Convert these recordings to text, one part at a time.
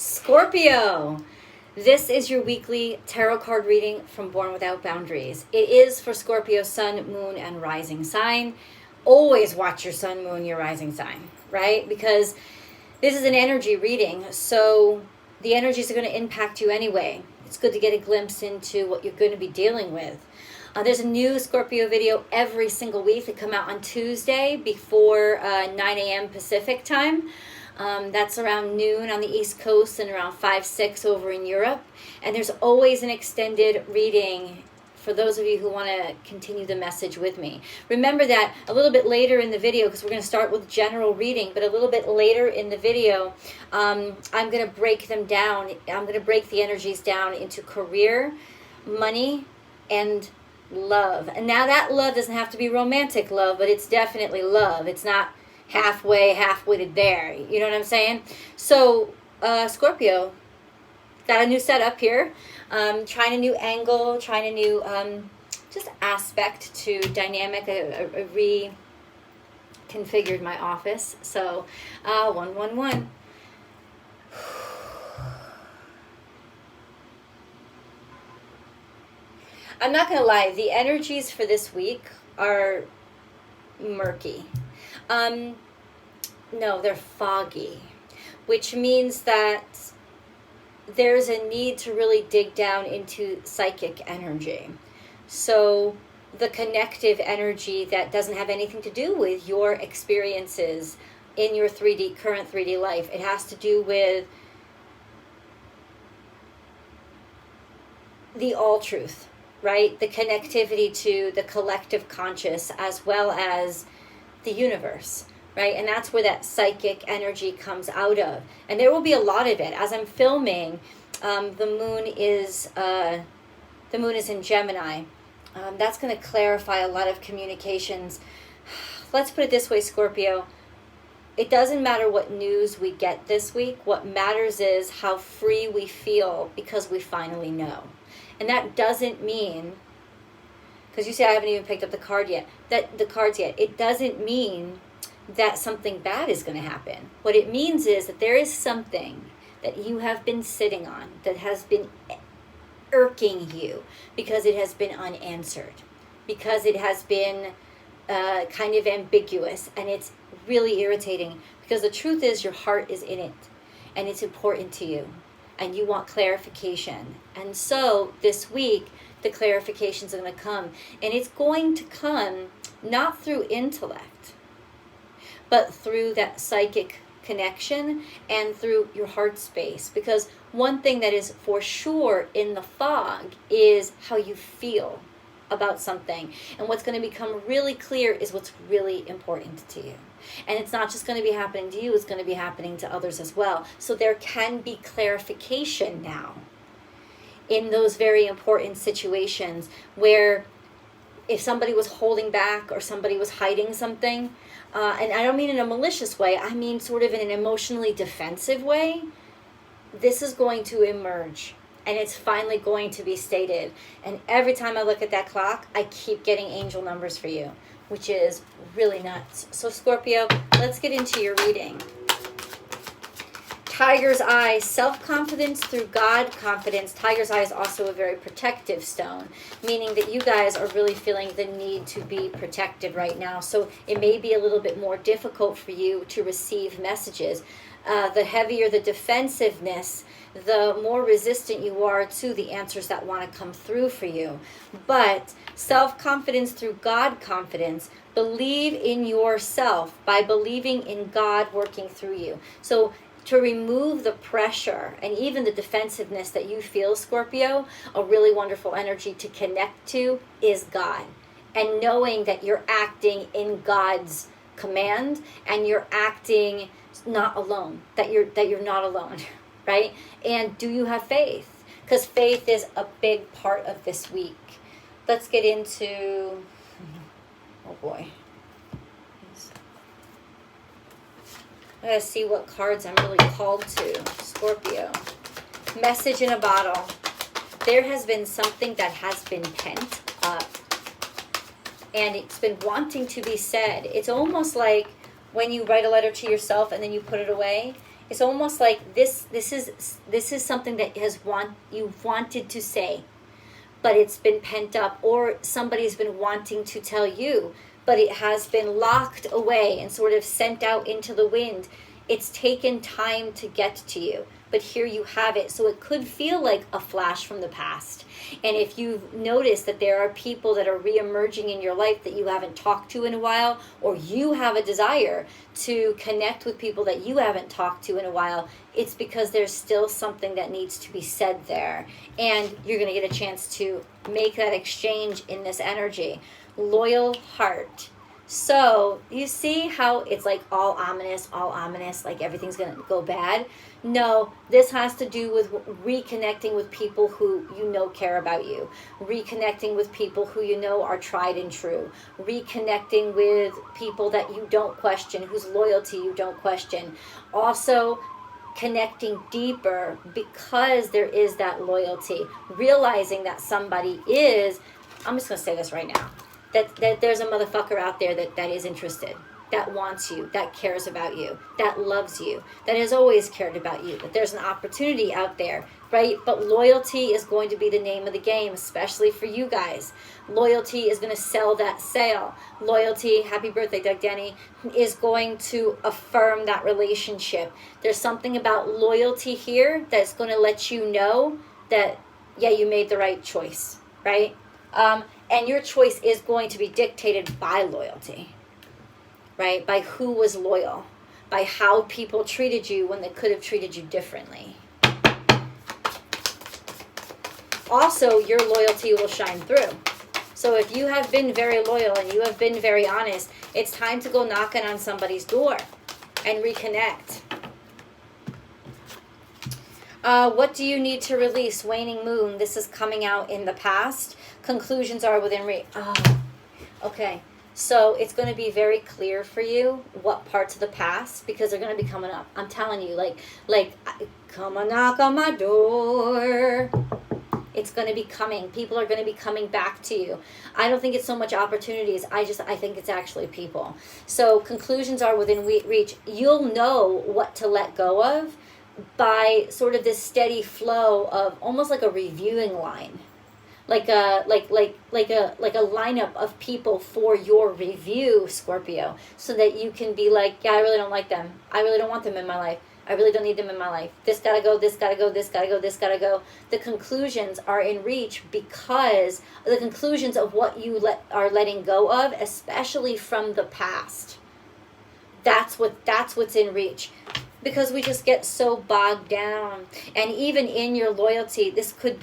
Scorpio, this is your weekly tarot card reading from Born Without Boundaries. It is for Scorpio sun, moon, and rising sign. Always watch your sun, moon, your rising sign, right? Because this is an energy reading, so the energies are going to impact you anyway. It's good to get a glimpse into what you're going to be dealing with. There's a new Scorpio video every single week that come out on Tuesday before 9 a.m. Pacific time. That's around noon on the East Coast and around 5, 6 over in Europe. And there's always an extended reading for those of you who want to continue the message with me. Remember that a little bit later in the video, because we're going to start with general reading, but a little bit later in the video, I'm going to break them down. I'm going to break the energies down into career, money, and love. And now that love doesn't have to be romantic love, but it's definitely love. It's not half-witted there. You know what I'm saying? So, Scorpio, got a new setup here. Trying a new angle, trying a new just aspect to dynamic. I reconfigured my office. So, 111. I'm not going to lie. The energies for this week are murky. No, they're foggy, which means that there's a need to really dig down into psychic energy. So the connective energy that doesn't have anything to do with your experiences in your current 3D life. It has to do with the all truth, right? The connectivity to the collective conscious as well as the universe, right? And that's where that psychic energy comes out of. And there will be a lot of it. As I'm filming, the moon is in Gemini. That's going to clarify a lot of communications. Let's put it this way, Scorpio. It doesn't matter what news we get this week. What matters is how free we feel because we finally know. And that doesn't mean, because you say I haven't even picked up the cards yet. It doesn't mean that something bad is going to happen. What it means is that there is something that you have been sitting on that has been irking you because it has been unanswered, because it has been kind of ambiguous, and it's really irritating because the truth is your heart is in it and it's important to you and you want clarification. And so this week the clarifications are going to come, and it's going to come not through intellect, but through that psychic connection and through your heart space. Because one thing that is for sure in the fog is how you feel about something. And what's going to become really clear is what's really important to you. And it's not just going to be happening to you, it's going to be happening to others as well. So there can be clarification now in those very important situations where if somebody was holding back or somebody was hiding something, and I don't mean in a malicious way, I mean sort of in an emotionally defensive way, this is going to emerge and it's finally going to be stated. And every time I look at that clock, I keep getting angel numbers for you, which is really nuts. So Scorpio, let's get into your reading. Tiger's Eye, self-confidence through God confidence. Tiger's Eye is also a very protective stone, meaning that you guys are really feeling the need to be protected right now. So it may be a little bit more difficult for you to receive messages. The heavier the defensiveness, the more resistant you are to the answers that want to come through for you. But self-confidence through God confidence, believe in yourself by believing in God working through you. So to remove the pressure and even the defensiveness that you feel, Scorpio, a really wonderful energy to connect to is God. And knowing that you're acting in God's command and you're acting not alone, that you're not alone, right? And do you have faith? Because faith is a big part of this week. Let's get into, oh boy. I gotta see what cards I'm really called to. Scorpio. Message in a bottle. There has been something that has been pent up. And it's been wanting to be said. It's almost like when you write a letter to yourself and then you put it away. It's almost like this is something that you've wanted to say, but it's been pent up, or somebody's been wanting to tell you, but it has been locked away and sort of sent out into the wind. It's taken time to get to you, but here you have it. So it could feel like a flash from the past. And if you've noticed that there are people that are re-emerging in your life that you haven't talked to in a while, or you have a desire to connect with people that you haven't talked to in a while, it's because there's still something that needs to be said there. And you're going to get a chance to make that exchange in this energy. Loyal heart. So you see how it's like all ominous, like everything's going to go bad? No, this has to do with reconnecting with people who you know care about you, reconnecting with people who you know are tried and true, reconnecting with people that you don't question, whose loyalty you don't question. Also, connecting deeper because there is that loyalty, realizing that somebody is, I'm just going to say this right now, that there's a motherfucker out there that is interested, that wants you, that cares about you, that loves you, that has always cared about you, that there's an opportunity out there, right? But loyalty is going to be the name of the game, especially for you guys. Loyalty is going to sell that sale. Loyalty, happy birthday, Doug Denny, is going to affirm that relationship. There's something about loyalty here that's going to let you know that, yeah, you made the right choice, right? And your choice is going to be dictated by loyalty, right? By who was loyal, by how people treated you when they could have treated you differently. Also, your loyalty will shine through. So if you have been very loyal and you have been very honest, it's time to go knocking on somebody's door and reconnect. What do you need to release? Waning moon. This is coming out in the past. Conclusions are within reach. Oh, okay. So it's going to be very clear for you what parts of the past, because they're going to be coming up. I'm telling you, like, come and knock on my door. It's going to be coming. People are going to be coming back to you. I don't think it's so much opportunities. I think it's actually people. So conclusions are within reach. You'll know what to let go of by sort of this steady flow of almost like a reviewing line. Like a lineup of people for your review, Scorpio, so that you can be like, yeah, I really don't like them. I really don't want them in my life. I really don't need them in my life. This gotta go, this gotta go, this gotta go, this gotta go. The conclusions are in reach because the conclusions of what you are letting go of, especially from the past. That's what's in reach. Because we just get so bogged down. And even in your loyalty, this could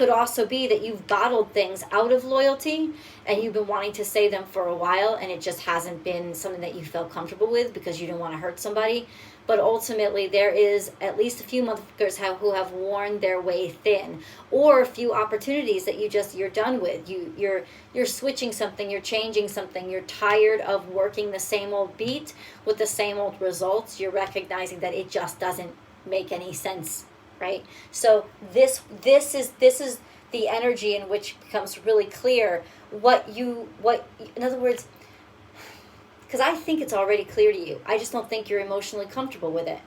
also be that you've bottled things out of loyalty and you've been wanting to say them for a while and it just hasn't been something that you felt comfortable with because you didn't want to hurt somebody. But ultimately, there is at least a few motherfuckers who have worn their way thin, or a few opportunities that you're done with. You're switching something, you're changing something. You're tired of working the same old beat with the same old results. You're recognizing that it just doesn't make any sense, right? So this is the energy in which becomes really clear in other words. Because I think it's already clear to you. I just don't think you're emotionally comfortable with it.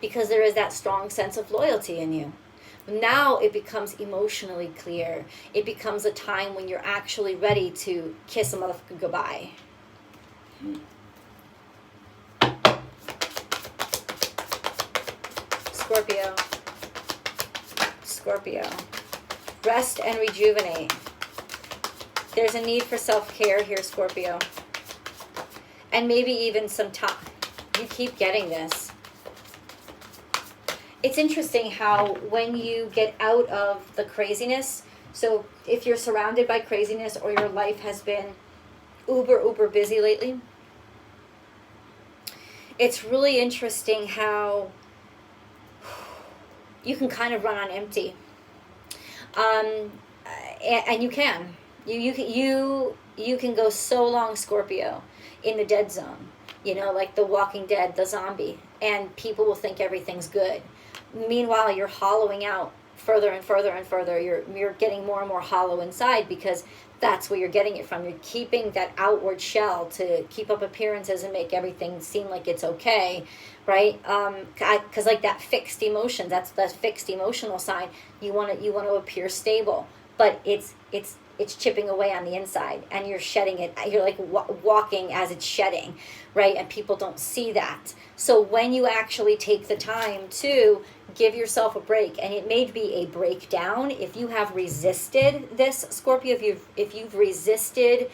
Because there is that strong sense of loyalty in you. Now it becomes emotionally clear. It becomes a time when you're actually ready to kiss a motherfucker goodbye. Scorpio. Rest and rejuvenate. There's a need for self-care here, Scorpio. And maybe even some time. You keep getting this. It's interesting how when you get out of the craziness, so if you're surrounded by craziness or your life has been uber busy lately, it's really interesting how you can kind of run on empty. And you can. You can go so long, Scorpio, in the dead zone, like the Walking Dead, the zombie, and people will think everything's good. Meanwhile, you're hollowing out further and further and further. You're getting more and more hollow inside because that's where you're getting it from. You're keeping that outward shell to keep up appearances and make everything seem like it's okay, right? Because like that fixed emotion, that's the fixed emotional side. You want to appear stable, but it's chipping away on the inside, and you're shedding it. You're like walking as it's shedding, right? And people don't see that. So when you actually take the time to give yourself a break, and it may be a breakdown if you have resisted this, Scorpio, if you've resisted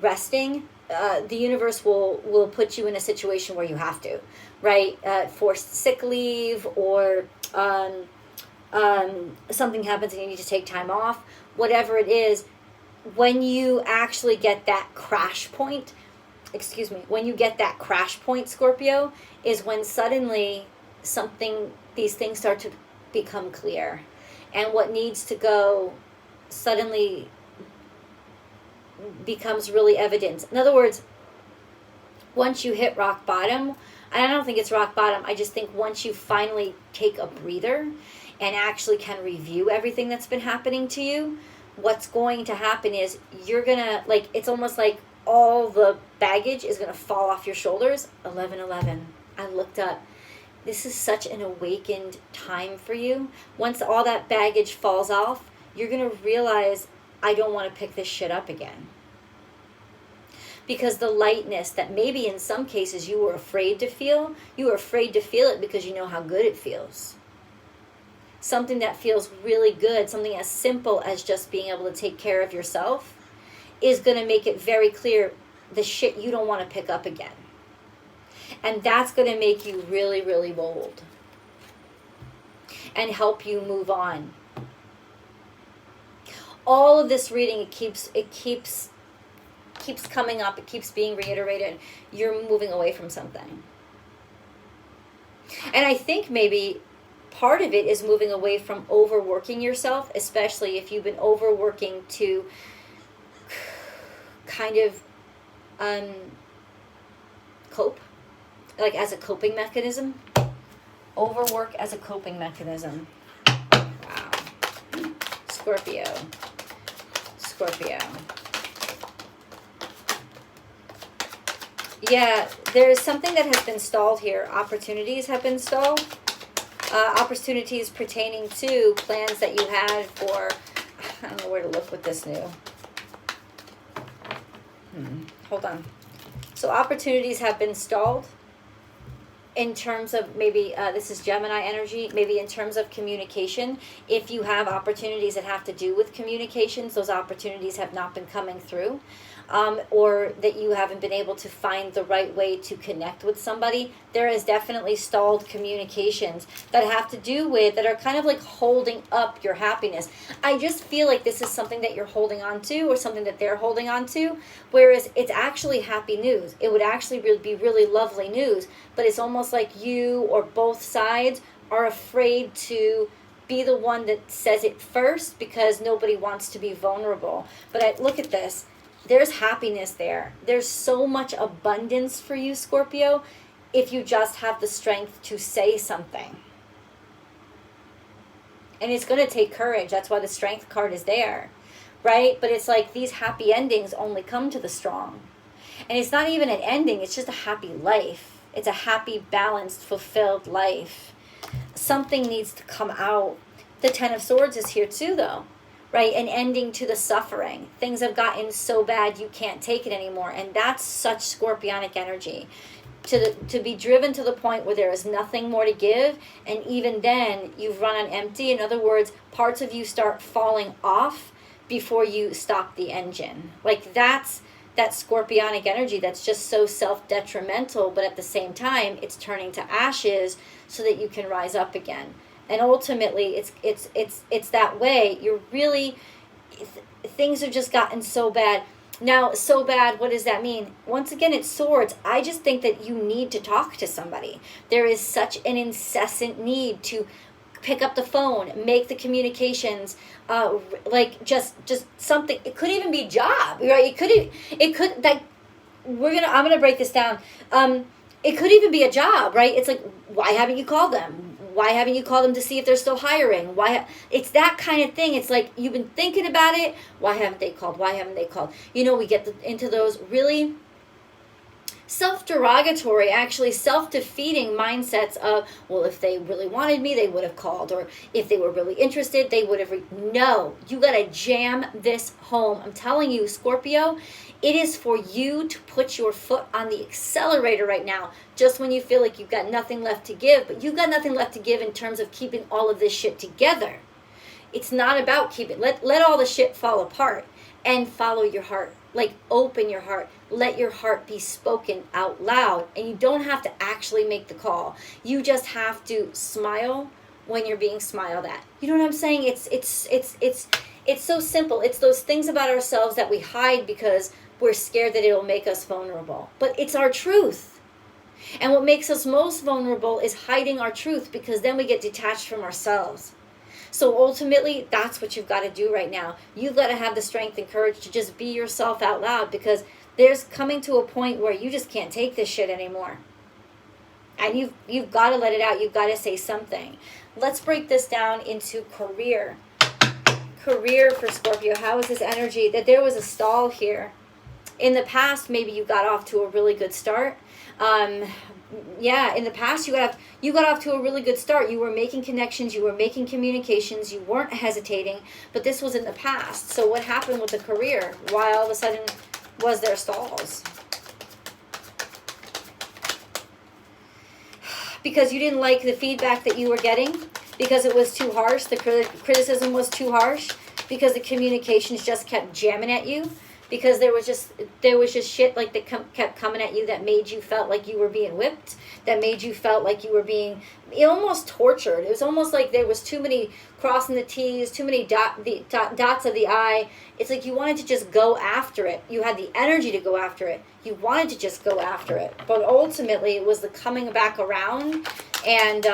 resting, the universe will put you in a situation where you have to, right? Forced sick leave, or something happens and you need to take time off, whatever it is. When you actually get that crash point, when you get that crash point, Scorpio, is when suddenly these things start to become clear, and what needs to go suddenly becomes really evident. In other words, once you hit rock bottom, and I don't think it's rock bottom, I just think once you finally take a breather and actually can review everything that's been happening to you, what's going to happen is you're gonna, like, it's almost like all the baggage is gonna fall off your shoulders. 11:11. I looked up. This is such an awakened time for you. Once all that baggage falls off, you're gonna realize, I don't want to pick this shit up again. Because the lightness that maybe in some cases you were afraid to feel, you were afraid to feel it because you know how good it feels. Something that feels really good, something as simple as just being able to take care of yourself, is going to make it very clear the shit you don't want to pick up again. And that's going to make you really, really bold and help you move on. All of this reading, it keeps coming up, it keeps being reiterated. You're moving away from something. And I think maybe part of it is moving away from overworking yourself, especially if you've been overworking to kind of cope, like as a coping mechanism. Overwork as a coping mechanism. Wow. Scorpio. Yeah, there's something that has been stalled here. Opportunities have been stalled. Opportunities pertaining to plans that you had for, I don't know where to look with this new. Hold on. So opportunities have been stalled in terms of maybe, this is Gemini energy, maybe in terms of communication. If you have opportunities that have to do with communications, those opportunities have not been coming through. Or that you haven't been able to find the right way to connect with somebody. There is definitely stalled communications that have to do with, that are kind of like holding up your happiness. I just feel like this is something that you're holding on to, or something that they're holding on to, whereas it's actually happy news. It would actually be really lovely news, but it's almost like you or both sides are afraid to be the one that says it first, because nobody wants to be vulnerable. But look at this. There's happiness there. There's so much abundance for you, Scorpio, if you just have the strength to say something. And it's going to take courage. That's why the strength card is there, right? But it's like these happy endings only come to the strong. And it's not even an ending. It's just a happy life. It's a happy, balanced, fulfilled life. Something needs to come out. The Ten of Swords is here too, though. Right, an ending to the suffering. Things have gotten so bad you can't take it anymore, and that's such scorpionic energy. To be driven to the point where there is nothing more to give, and even then you've run on empty. In other words, parts of you start falling off before you stop the engine. Like that's that scorpionic energy that's just so self-detrimental, but at the same time it's turning to ashes so that you can rise up again. And ultimately, it's that way. You're really, things have just gotten so bad. Now, so bad, what does that mean? Once again, it's swords. I just think that you need to talk to somebody. There is such an incessant need to pick up the phone, make the communications, like just something. It could even be a job, right? It could like, I'm gonna break this down. It could even be a job, right? It's like, why haven't you called them? Why haven't you called them to see if they're still hiring? It's that kind of thing. It's like, you've been thinking about it. Why haven't they called? Why haven't they called? You know, we get into those really self-derogatory, actually self-defeating mindsets of, well, if they really wanted me, they would have called, or if they were really interested, they would have. No, you got to jam this home. I'm telling you, Scorpio, it is for you to put your foot on the accelerator right now, just when you feel like you've got nothing left to give. But you've got nothing left to give in terms of keeping all of this shit together. It's not about keeping, let all the shit fall apart and follow your heart. Like, open your heart. Let your heart be spoken out loud. And you don't have to actually make the call. You just have to smile when you're being smiled at. You know what I'm saying? It's so simple. It's those things about ourselves that we hide because we're scared that it'll make us vulnerable. But it's our truth. And what makes us most vulnerable is hiding our truth, because then we get detached from ourselves. So ultimately, that's what you've got to do right now. You've got to have the strength and courage to just be yourself out loud, because there's coming to a point where you just can't take this shit anymore. And you've got to let it out. You've got to say something. Let's break this down into career. Career for Scorpio. How is this energy? That there was a stall here. In the past, maybe you got off to a really good start. In the past, you got off to a really good start. You were making connections, you were making communications, you weren't hesitating, but this was in the past. So what happened with the career? Why all of a sudden was there stalls? Because you didn't like the feedback that you were getting, because it was too harsh, the criticism was too harsh, because the communications just kept jamming at you. Because there was just shit like that kept coming at you that made you felt like you were being whipped, that made you felt like you were being almost tortured. It was almost like there was too many crossing the T's, too many dots of the I. It's like you wanted to just go after it. You had the energy to go after it. You wanted to just go after it. But ultimately, it was the coming back around and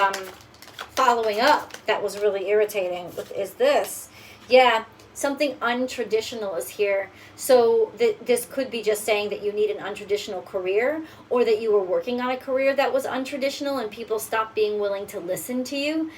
following up that was really irritating. Is this? Yeah. Something untraditional is here. So this could be just saying that you need an untraditional career, or that you were working on a career that was untraditional and people stopped being willing to listen to you.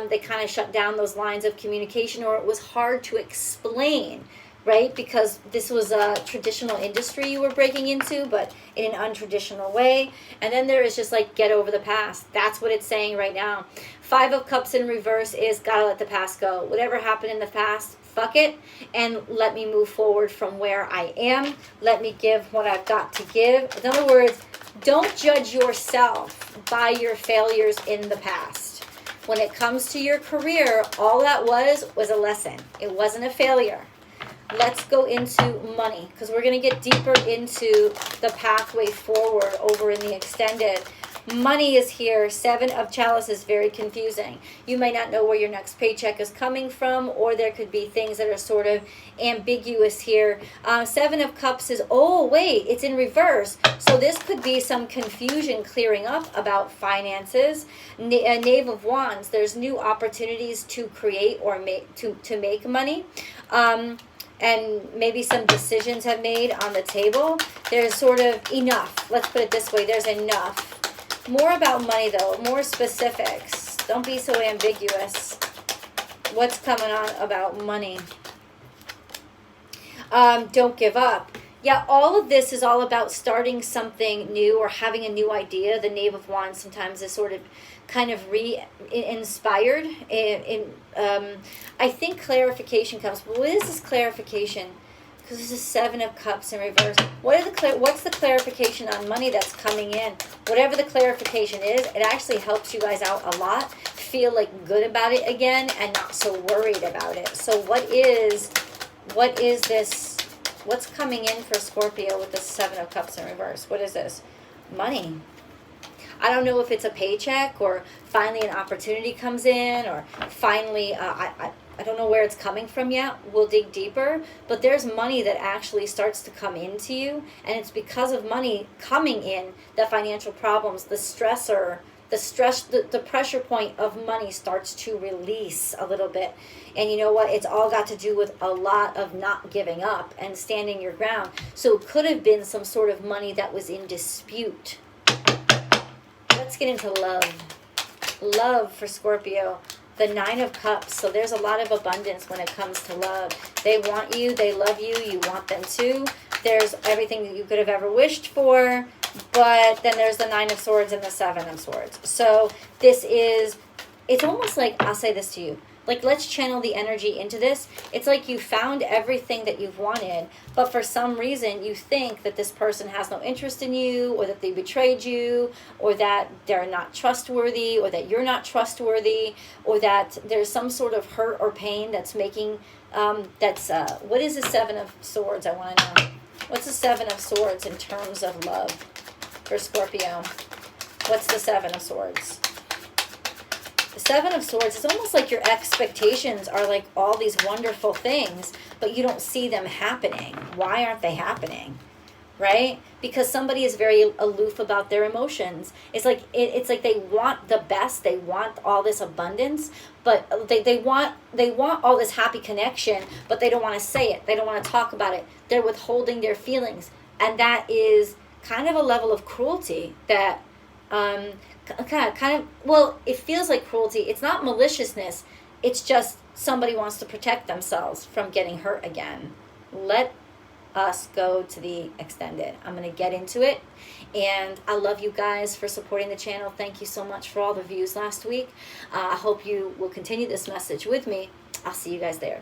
They kind of shut down those lines of communication, or it was hard to explain, right? Because this was a traditional industry you were breaking into, but in an untraditional way. And then there is just like, get over the past. That's what it's saying right now. 5 of Cups in reverse is gotta let the past go. Whatever happened in the past, fuck it, and let me move forward from where I am. Let me give what I've got to give. In other words, don't judge yourself by your failures in the past. When it comes to your career, all that was a lesson. It wasn't a failure. Let's go into money, because we're going to get deeper into the pathway forward over in the extended. Money is here. 7 of Chalices, very confusing. You might not know where your next paycheck is coming from, or there could be things that are sort of ambiguous here. 7 of Cups is, oh wait, it's in reverse. So this could be some confusion clearing up about finances. Knave of Wands, there's new opportunities to create or to make money. And maybe some decisions have made on the table. There's sort of enough. Let's put it this way. There's enough. More about money, though. More specifics. Don't be so ambiguous. What's coming on about money? Don't give up. Yeah, all of this is all about starting something new or having a new idea. The Knave of Wands sometimes is sort of kind of re-inspired. I think clarification comes. But what is this clarification? Because this is 7 of Cups in reverse. What's the clarification on money that's coming in? Whatever the clarification is, it actually helps you guys out a lot. Feel like good about it again and not so worried about it. So what is this? What's coming in for Scorpio with the 7 of Cups in reverse? What is this? Money. I don't know if it's a paycheck, or finally an opportunity comes in, or finally, I don't know where it's coming from yet. We'll dig deeper. But there's money that actually starts to come into you. And it's because of money coming in that financial problems, the stressor, the pressure point of money starts to release a little bit. And you know what? It's all got to do with a lot of not giving up and standing your ground. So it could have been some sort of money that was in dispute. Let's get into love. Love for Scorpio, the Nine of Cups. So there's a lot of abundance when it comes to love. They want you, they love you, you want them too. There's everything that you could have ever wished for, but then there's the Nine of Swords and the Seven of Swords. So this is, it's almost like, I'll say this to you, like, let's channel the energy into this. It's like you found everything that you've wanted, but for some reason you think that this person has no interest in you, or that they betrayed you, or that they're not trustworthy, or that you're not trustworthy, or that there's some sort of hurt or pain that's making, what is the Seven of Swords? I want to know. What's the Seven of Swords in terms of love for Scorpio? What's the Seven of Swords? The Seven of Swords is almost like your expectations are like all these wonderful things, but you don't see them happening. Why aren't they happening? Right? Because somebody is very aloof about their emotions. It's like it's like they want the best, they want all this abundance, but they want all this happy connection, but they don't want to say it. They don't want to talk about it. They're withholding their feelings, and that is kind of a level of cruelty that well, it feels like cruelty. It's not maliciousness. It's just somebody wants to protect themselves from getting hurt again. Let us go to the extended. I'm going to get into it. And I love you guys for supporting the channel. Thank you so much for all the views last week. I hope you will continue this message with me. I'll see you guys there.